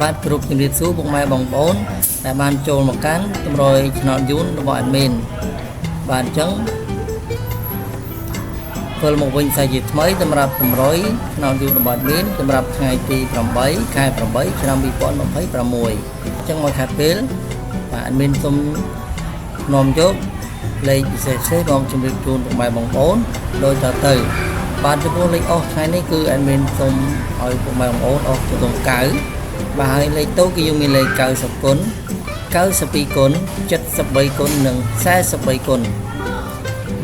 បាទគ្រប់ជំរាបសួរពុកម៉ែបងប្អូនដែលបានចូលមកកាន់តម្រុយឆ្នោតយូនរបស់ admin បាទអញ្ចឹងវិលមកវិញសាជាថ្មីសម្រាប់តម្រុយឆ្នោតយូនរបស់ admin សម្រាប់ថ្ងៃទី8ខែ8ឆ្នាំ2026អញ្ចឹងមកខាត់ពេលបាទ admin សូមនាំយកលេខពិសេសៗមកជម្រាបជូនពុកម៉ែបងប្អូនដោយតទៅបាទចំពោះលេខអស់ថ្ងៃនេះគឺ admin សូមឲ្យពុកម៉ែបងប្អូនអស់ចំនួន9បាទហើយលេខតូគឺយើងមានលេខ90គុណ92គុណ73គុណនិង43គុណ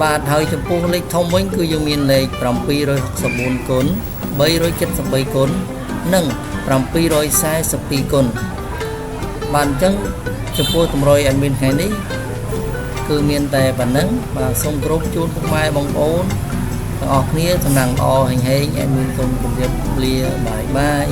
បាទហើយចំពោះលេខធំវិញគឺយើងមានលេខ764គុណ373គុណនិង742គុណបាទអញ្ចឹងចំពោះតម្រុយ admin ថ្ងៃនេះគឺមានតែប៉ុណ្ណឹងបាទសូមគោរពជូនពុកម៉ែបងប្អូនទាំងអស់គ្នាសំណាងល្អហេង admin សូមជម្រាបលាបាយបាយ